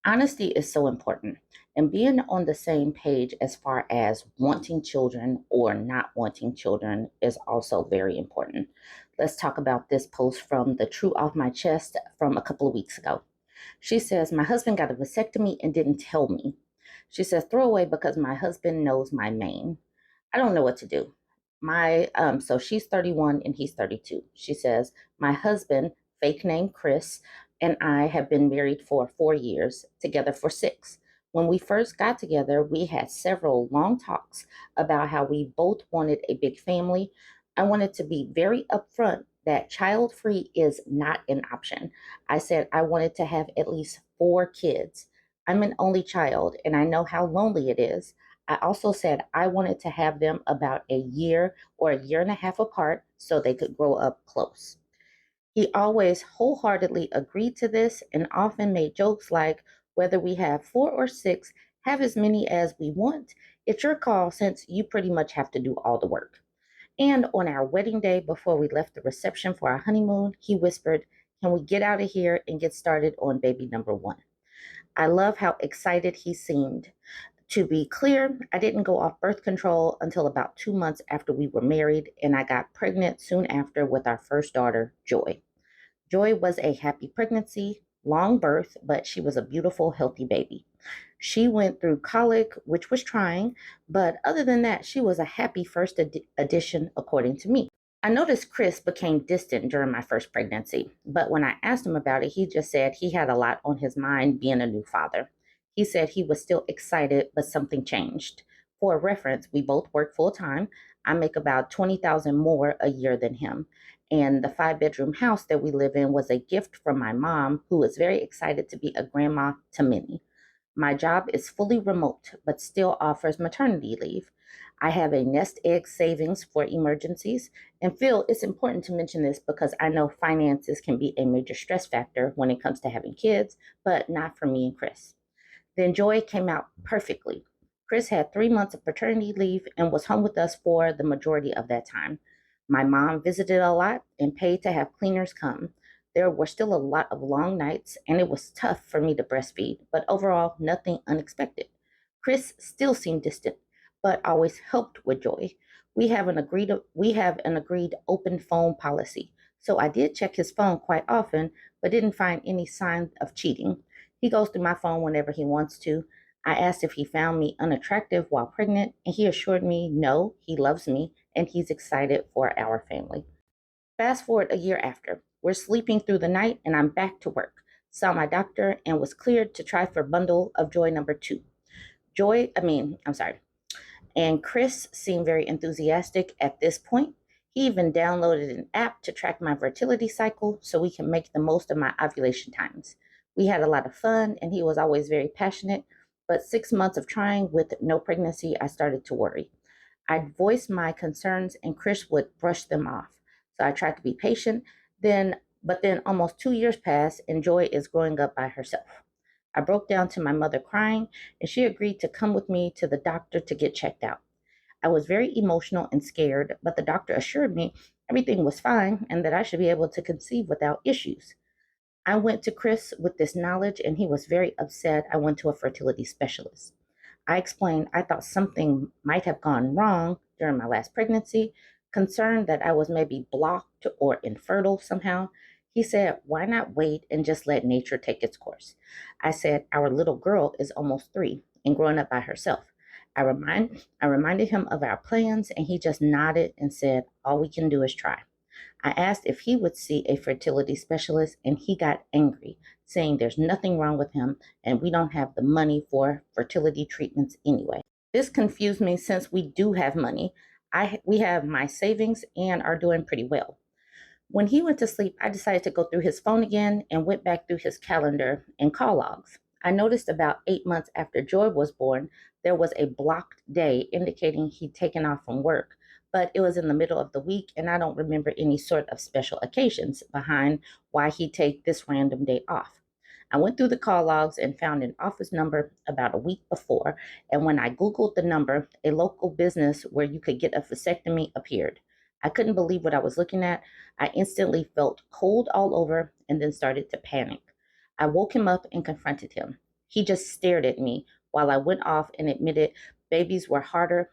Honesty is so important, and being on the same page as far as wanting children or not wanting children is also very important. Let's talk about this post from the True Off My Chest from a couple of weeks ago. She says, my husband got a vasectomy and didn't tell me. She says, throw away because my husband knows my name. I don't know what to do. So she's 31 and he's 32. She says, my husband, fake name Chris, and I have been married for 4 years, together for 6. When we first got together, we had several long talks about how we both wanted a big family. I wanted to be very upfront that child free is not an option. I said I wanted to have at least 4 kids. I'm an only child and I know how lonely it is. I also said I wanted to have them about a year or a year and a half apart so they could grow up close. He always wholeheartedly agreed to this and often made jokes like, whether we have 4 or 6, have as many as we want. It's your call since you pretty much have to do all the work. And on our wedding day, before we left the reception for our honeymoon, he whispered, can we get out of here and get started on baby number 1? I love how excited he seemed. To be clear, I didn't go off birth control until about 2 months after we were married, and I got pregnant soon after with our first daughter, Joy. Joy was a happy pregnancy, long birth, but she was a beautiful, healthy baby. She went through colic, which was trying, but other than that, she was a happy first addition, according to me. I noticed Chris became distant during my first pregnancy, but when I asked him about it, he just said he had a lot on his mind being a new father. He said he was still excited, but something changed. For reference, we both work full time. I make about 20,000 more a year than him. And the 5-bedroom house that we live in was a gift from my mom, who is very excited to be a grandma to many. My job is fully remote, but still offers maternity leave. I have a nest egg savings for emergencies and feel it's important to mention this because I know finances can be a major stress factor when it comes to having kids, but not for me and Chris. Then Joy came out perfectly. Chris had 3 months of paternity leave and was home with us for the majority of that time. My mom visited a lot and paid to have cleaners come. There were still a lot of long nights, and it was tough for me to breastfeed, but overall, nothing unexpected. Chris still seemed distant, but always helped with Joy. We have an agreed open phone policy, so I did check his phone quite often, but didn't find any sign of cheating. He goes through my phone whenever he wants to. I asked if he found me unattractive while pregnant, and he assured me no, he loves me, and he's excited for our family. Fast forward a year after. We're sleeping through the night, and I'm back to work. Saw my doctor and was cleared to try for bundle of joy number 2. I'm sorry. And Chris seemed very enthusiastic at this point. He even downloaded an app to track my fertility cycle so we can make the most of my ovulation times. We had a lot of fun, and he was always very passionate. But 6 months of trying with no pregnancy, I started to worry. I'd voice my concerns, and Chris would brush them off. So I tried to be patient. But then almost 2 years passed, and Joy is growing up by herself. I broke down to my mother crying, and she agreed to come with me to the doctor to get checked out. I was very emotional and scared, but the doctor assured me everything was fine and that I should be able to conceive without issues. I went to Chris with this knowledge, and he was very upset I went to a fertility specialist. I explained I thought something might have gone wrong during my last pregnancy, concerned that I was maybe blocked or infertile somehow. He said, why not wait and just let nature take its course? I said, our little girl is almost 3 and growing up by herself. I reminded him of our plans, and he just nodded and said, all we can do is try. I asked if he would see a fertility specialist, and he got angry, saying there's nothing wrong with him and we don't have the money for fertility treatments anyway. This confused me since we do have money. We have my savings and are doing pretty well. When he went to sleep, I decided to go through his phone again and went back through his calendar and call logs. I noticed about 8 months after Joy was born, there was a blocked day indicating he'd taken off from work, but it was in the middle of the week, and I don't remember any sort of special occasions behind why he'd take this random day off. I went through the call logs and found an office number about a week before, and when I Googled the number, a local business where you could get a vasectomy appeared. I couldn't believe what I was looking at. I instantly felt cold all over and then started to panic. I woke him up and confronted him. He just stared at me while I went off and admitted babies were harder.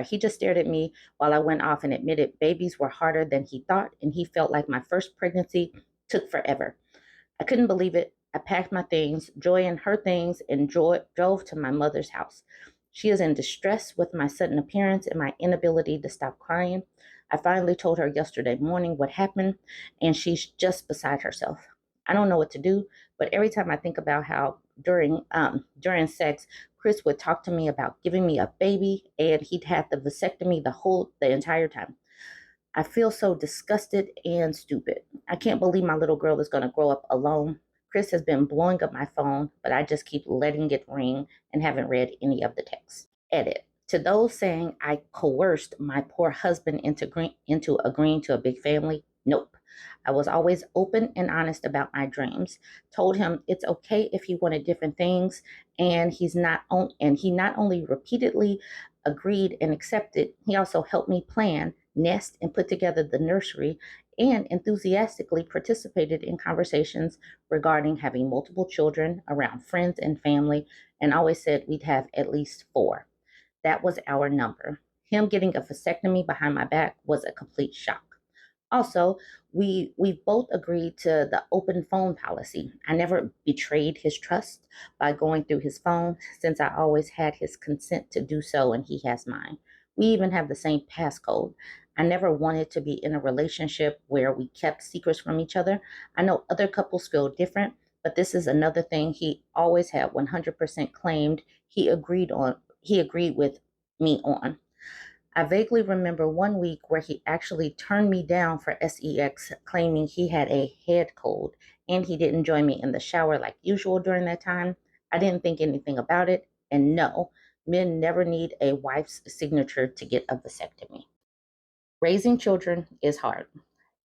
He just stared at me while I went off and admitted babies were harder than he thought, and he felt like my first pregnancy took forever. I couldn't believe it. I packed my things, Joy and her things, and drove to my mother's house. She is in distress with my sudden appearance and my inability to stop crying. I finally told her yesterday morning what happened, and she's just beside herself. I don't know what to do, but every time I think about how during sex, Chris would talk to me about giving me a baby, and he'd had the vasectomy the entire time. I feel so disgusted and stupid. I can't believe my little girl is going to grow up alone. Chris has been blowing up my phone, but I just keep letting it ring and haven't read any of the texts. Edit. To those saying I coerced my poor husband into agreeing to a big family, nope. I was always open and honest about my dreams. Told him it's okay if he wanted different things, and he not only repeatedly agreed and accepted, he also helped me plan, nest, and put together the nursery, and enthusiastically participated in conversations regarding having multiple children around friends and family, and always said we'd have at least 4. That was our number. Him getting a vasectomy behind my back was a complete shock. Also, we both agreed to the open phone policy. I never betrayed his trust by going through his phone since I always had his consent to do so and he has mine. We even have the same passcode. I never wanted to be in a relationship where we kept secrets from each other. I know other couples feel different, but this is another thing he always had 100% claimed he agreed with me on. I vaguely remember one week where he actually turned me down for sex, claiming he had a head cold and he didn't join me in the shower like usual during that time. I didn't think anything about it, and no, men never need a wife's signature to get a vasectomy. Raising children is hard.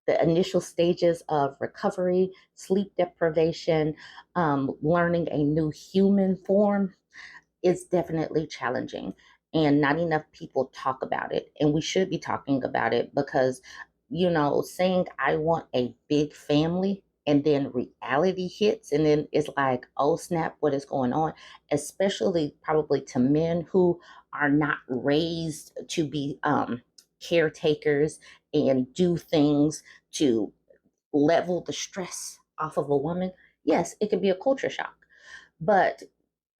The initial stages of recovery, sleep deprivation, learning a new human form, is definitely challenging, and not enough people talk about it, and we should be talking about it because saying I want a big family and then reality hits and then it's like, oh snap, what is going on, especially probably to men who are not raised to be caretakers and do things to level the stress off of a woman. Yes, it could be a culture shock, but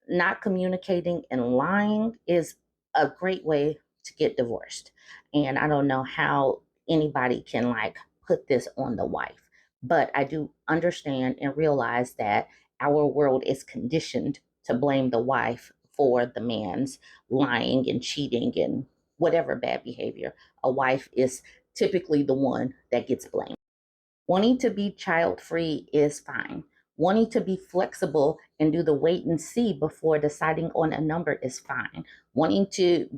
not communicating and lying is a great way to get divorced. And I don't know how anybody can like put this on the wife, but I do understand and realize that our world is conditioned to blame the wife for the man's lying and cheating and whatever bad behavior. A wife is typically the one that gets blamed. Wanting to be child free is fine. Wanting to be flexible and do the wait and see before deciding on a number is fine. Wanting to,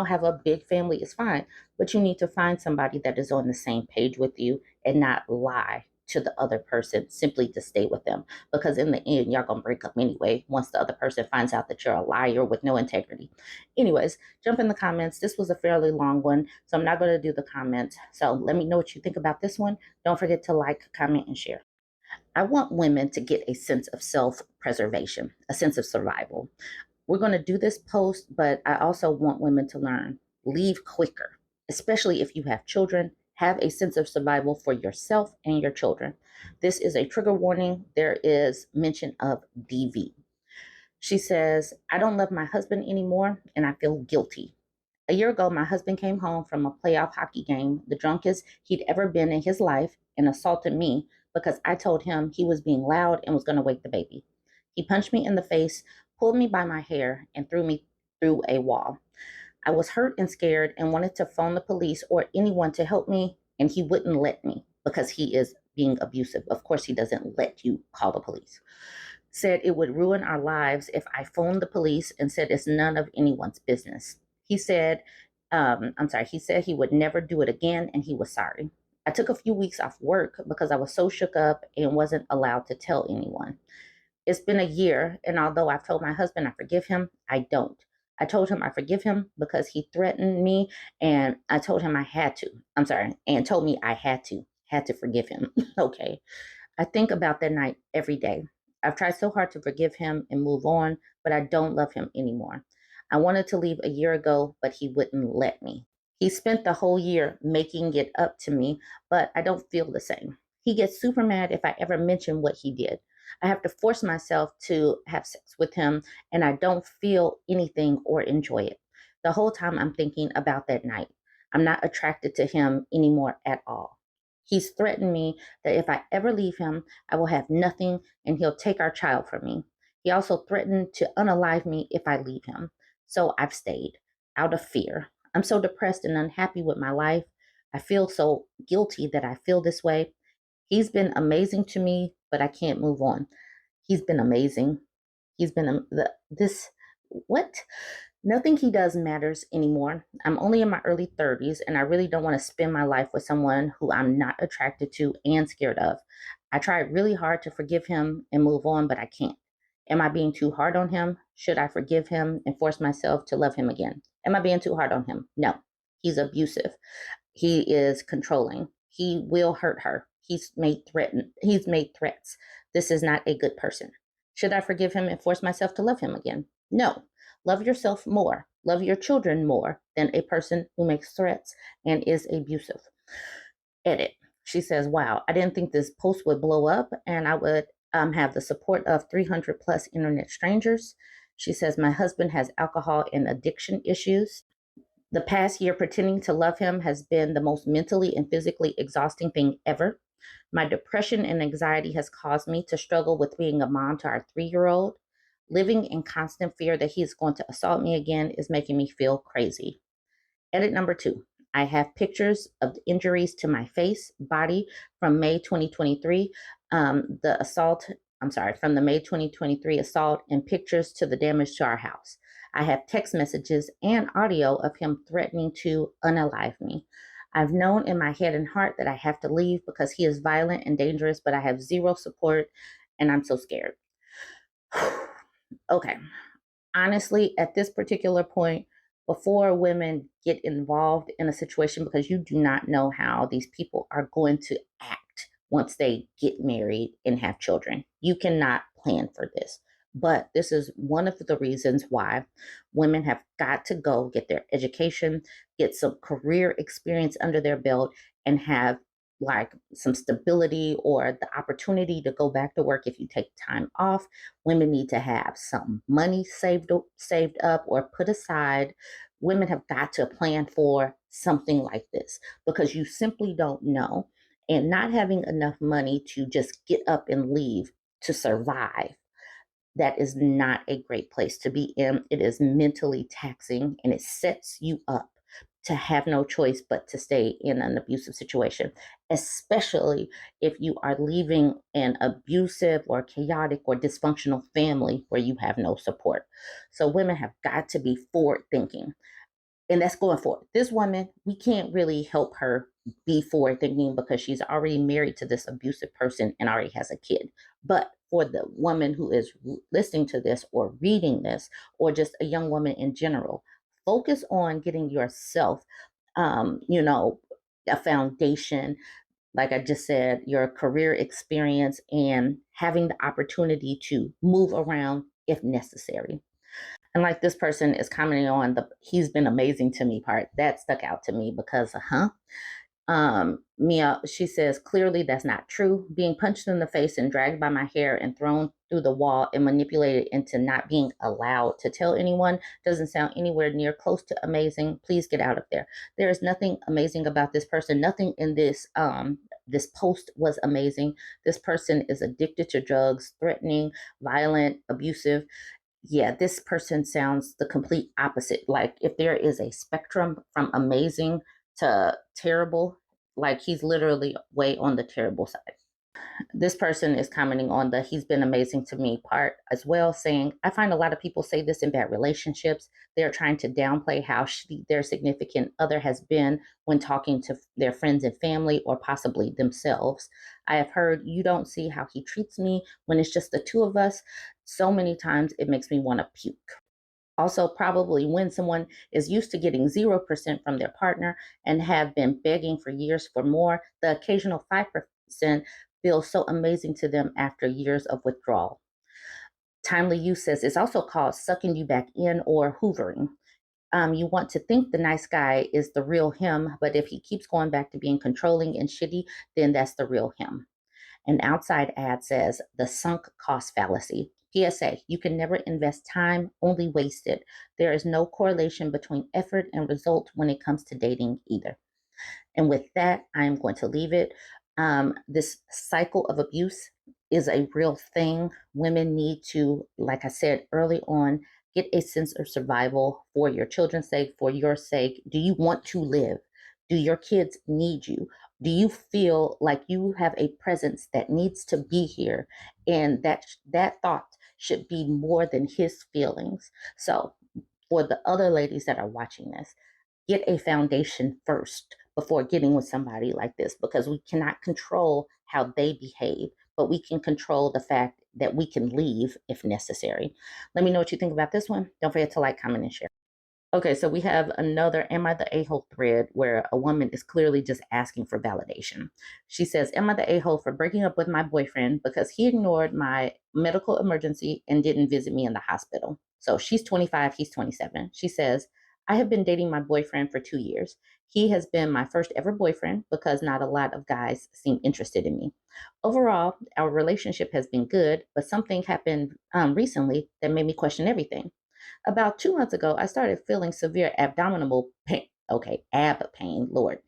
have a big family is fine, but you need to find somebody that is on the same page with you and not lie to the other person simply to stay with them. Because in the end, y'all gonna break up anyway once the other person finds out that you're a liar with no integrity. Anyways, jump in the comments. This was a fairly long one, so I'm not gonna do the comments. So let me know what you think about this one. Don't forget to like, comment, and share. I want women to get a sense of self preservation, a sense of survival. We're going to do this post, but I also want women to learn leave quicker, especially if you have children. Have a sense of survival for yourself and your children. This is a trigger warning. There is mention of DV. She says, I don't love my husband anymore and I feel guilty. A year ago, my husband came home from a playoff hockey game, the drunkest he'd ever been in his life, and assaulted me because I told him he was being loud and was going to wake the baby. He punched me in the face, pulled me by my hair, and threw me through a wall. I was hurt and scared and wanted to phone the police or anyone to help me, and he wouldn't let me because he is being abusive. Of course, he doesn't let you call the police. Said it would ruin our lives if I phoned the police and said it's none of anyone's business. He said he would never do it again and he was sorry. I took a few weeks off work because I was so shook up and wasn't allowed to tell anyone. It's been a year, and although I've told my husband I forgive him, I don't. I told him I forgive him because he threatened me, and I told him I had to. And told me I had to forgive him. Okay. I think about that night every day. I've tried so hard to forgive him and move on, but I don't love him anymore. I wanted to leave a year ago, but he wouldn't let me. He spent the whole year making it up to me, but I don't feel the same. He gets super mad if I ever mention what he did. I have to force myself to have sex with him, and I don't feel anything or enjoy it. The whole time I'm thinking about that night. I'm not attracted to him anymore at all. He's threatened me that if I ever leave him, I will have nothing and he'll take our child from me. He also threatened to unalive me if I leave him. So I've stayed out of fear. I'm so depressed and unhappy with my life. I feel so guilty that I feel this way. He's been amazing to me, but I can't move on. He's been amazing. He's been this what? Nothing he does matters anymore. I'm only in my early 30s and I really don't want to spend my life with someone who I'm not attracted to and scared of. I tried really hard to forgive him and move on, but I can't. Am I being too hard on him? Should I forgive him and force myself to love him again? Am I being too hard on him? No. He's abusive. He is controlling. He will hurt her. He's made threats. This is not a good person. Should I forgive him and force myself to love him again? No. Love yourself more. Love your children more than a person who makes threats and is abusive. Edit. She says, wow, I didn't think this post would blow up and I would have the support of 300 plus internet strangers. She says, my husband has alcohol and addiction issues. The past year, pretending to love him has been the most mentally and physically exhausting thing ever. My depression and anxiety has caused me to struggle with being a mom to our 3-year-old. Living in constant fear that he's going to assault me again is making me feel crazy. Edit number 2. I have pictures of the injuries to my face, body from May 2023, from the May 2023 assault, and pictures to the damage to our house. I have text messages and audio of him threatening to unalive me. I've known in my head and heart that I have to leave because he is violent and dangerous, but I have zero support and I'm so scared. Okay. Honestly, at this particular point, before women get involved in a situation, because you do not know how these people are going to act once they get married and have children. You cannot plan for this. But this is one of the reasons why women have got to go get their education, get some career experience under their belt, and have like some stability or the opportunity to go back to work if you take time off. Women need to have some money saved up or put aside. Women have got to plan for something like this because you simply don't know. And not having enough money to just get up and leave to survive, that is not a great place to be in. It is mentally taxing and it sets you up to have no choice but to stay in an abusive situation, especially if you are leaving an abusive or chaotic or dysfunctional family where you have no support. So women have got to be forward thinking. And that's going forward. This woman, we can't really help her be forward thinking because she's already married to this abusive person and already has a kid. But for the woman who is listening to this or reading this, or just a young woman in general, focus on getting yourself, a foundation. Like I just said, your career experience and having the opportunity to move around if necessary. And like this person is commenting on the he's been amazing to me part. That stuck out to me because, Mia, she says, clearly that's not true. Being punched in the face and dragged by my hair and thrown through the wall and manipulated into not being allowed to tell anyone doesn't sound anywhere near close to amazing. Please get out of there. There is nothing amazing about this person. Nothing in this post was amazing. This person is addicted to drugs, threatening, violent, abusive. Yeah, this person sounds the complete opposite. Like if there is a spectrum from amazing to terrible, like he's literally way on the terrible side. This person is commenting on the he's been amazing to me part as well, saying, I find a lot of people say this in bad relationships. They're trying to downplay how their significant other has been when talking to their friends and family or possibly themselves. I have heard you don't see how he treats me when it's just the two of us. So many times it makes me want to puke. Also, probably when someone is used to getting 0% from their partner and have been begging for years for more, the occasional 5% feels so amazing to them after years of withdrawal. Timely use says it's also called sucking you back in or hoovering. You want to think the nice guy is the real him, but if he keeps going back to being controlling and shitty, then that's the real him. An outside ad says the sunk cost fallacy. PSA, you can never invest time, only waste it. There is no correlation between effort and result when it comes to dating either. And with that, I'm going to leave it. This cycle of abuse is a real thing. Women need to, like I said early on, get a sense of survival for your children's sake, for your sake. Do you want to live? Do your kids need you? Do you feel like you have a presence that needs to be here? And that thought should be more than his feelings. So, for the other ladies that are watching this, get a foundation first before getting with somebody like this, because we cannot control how they behave, but we can control the fact that we can leave if necessary. Let me know what you think about this one. Don't forget to like, comment, and share. Okay, so we have another Am I the A-hole thread where a woman is clearly just asking for validation. She says, Am I the a-hole for breaking up with my boyfriend because he ignored my medical emergency and didn't visit me in the hospital? So she's 25, he's 27. She says, I have been dating my boyfriend for 2 years. He has been my first ever boyfriend because not a lot of guys seem interested in me. Overall, our relationship has been good, but something happened recently that made me question everything. About 2 months ago, I started feeling severe abdominal pain. Okay, ab pain, Lord,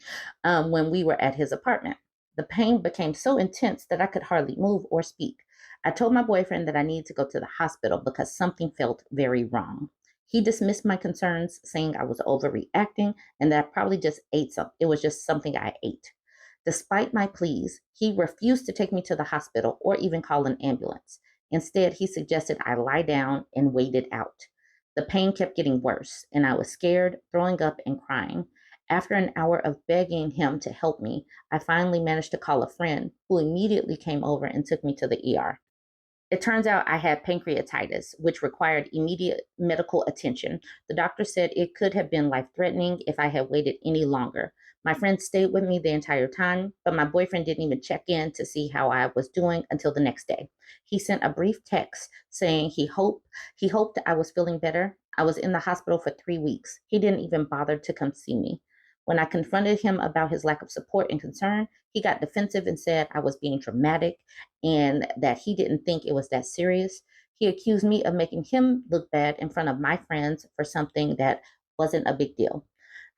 when we were at his apartment. The pain became so intense that I could hardly move or speak. I told my boyfriend that I needed to go to the hospital because something felt very wrong. He dismissed my concerns, saying I was overreacting and that I probably just ate something. It was just something I ate. Despite my pleas, he refused to take me to the hospital or even call an ambulance. Instead, he suggested I lie down and wait it out. The pain kept getting worse, and I was scared, throwing up, and crying. After an hour of begging him to help me, I finally managed to call a friend who immediately came over and took me to the ER. It turns out I had pancreatitis, which required immediate medical attention. The doctor said it could have been life threatening if I had waited any longer. My friend stayed with me the entire time, but my boyfriend didn't even check in to see how I was doing until the next day. He sent a brief text saying he hoped I was feeling better. I was in the hospital for 3 weeks. He didn't even bother to come see me. When I confronted him about his lack of support and concern, he got defensive and said I was being dramatic and that he didn't think it was that serious. He accused me of making him look bad in front of my friends for something that wasn't a big deal.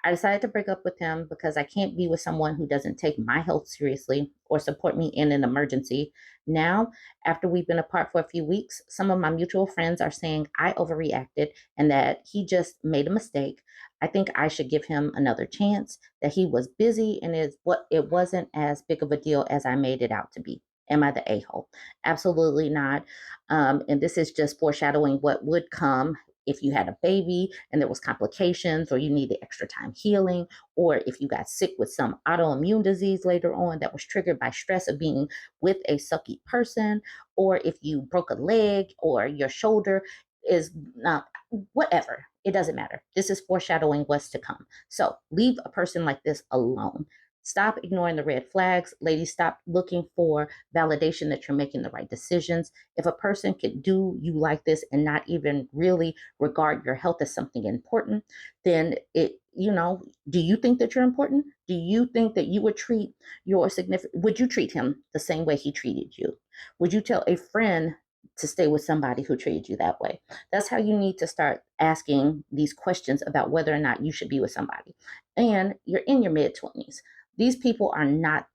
I decided to break up with him because I can't be with someone who doesn't take my health seriously or support me in an emergency. Now, after we've been apart for a few weeks, some of my mutual friends are saying I overreacted and that he just made a mistake. I think I should give him another chance, that he was busy and it wasn't as big of a deal as I made it out to be. Am I the a-hole? Absolutely not. And this is just foreshadowing what would come if you had a baby and there was complications or you needed extra time healing, or if you got sick with some autoimmune disease later on that was triggered by stress of being with a sucky person, or if you broke a leg or your shoulder is not, whatever, it doesn't matter. This is foreshadowing what's to come. So leave a person like this alone. Stop ignoring the red flags. Ladies, stop looking for validation that you're making the right decisions. If a person could do you like this and not even really regard your health as something important, then do you think that you're important? Do you think that you would treat your significant, would you treat him the same way he treated you? Would you tell a friend to stay with somebody who treated you that way? That's how you need to start asking these questions about whether or not you should be with somebody. And you're in your mid 20s. These people are not,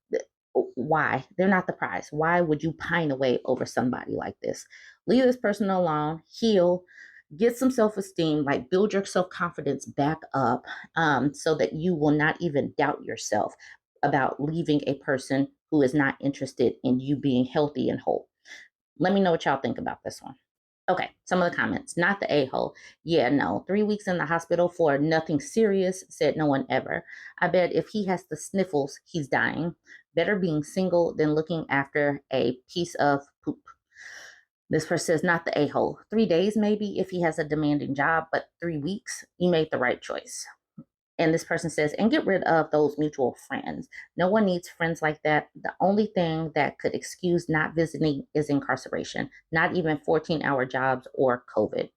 why? They're not the prize. Why would you pine away over somebody like this? Leave this person alone, heal, get some self esteem, like build your self confidence back up, so that you will not even doubt yourself about leaving a person who is not interested in you being healthy and whole. Let me know what y'all think about this one. Okay, some of the comments. Not the a-hole. Yeah, no. 3 weeks in the hospital for nothing serious, said no one ever. I bet if he has the sniffles, he's dying. Better being single than looking after a piece of poop. This person says, not the a-hole. 3 days maybe if he has a demanding job, but 3 weeks, you made the right choice. And this person says, and get rid of those mutual friends. No one needs friends like that. The only thing that could excuse not visiting is incarceration, not even 14-hour jobs or COVID.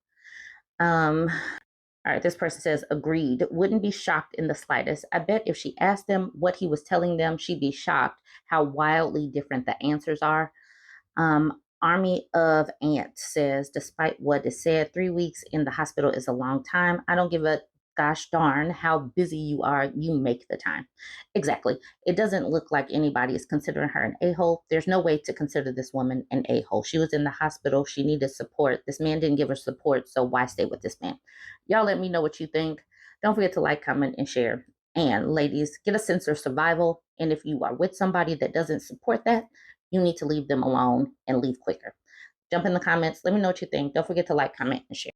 All right, this person says, agreed. Wouldn't be shocked in the slightest. I bet if she asked them what he was telling them, she'd be shocked how wildly different the answers are. Army of Ants says, despite what is said, 3 weeks in the hospital is a long time. I don't give a gosh darn how busy you are. You make the time. Exactly. It doesn't look like anybody is considering her an a-hole. There's no way to consider this woman an a-hole. She was in the hospital. She needed support. This man didn't give her support. So why stay with this man? Y'all let me know what you think. Don't forget to like, comment, and share. And ladies, get a sense of survival. And if you are with somebody that doesn't support that, you need to leave them alone and leave quicker. Jump in the comments. Let me know what you think. Don't forget to like, comment, and share.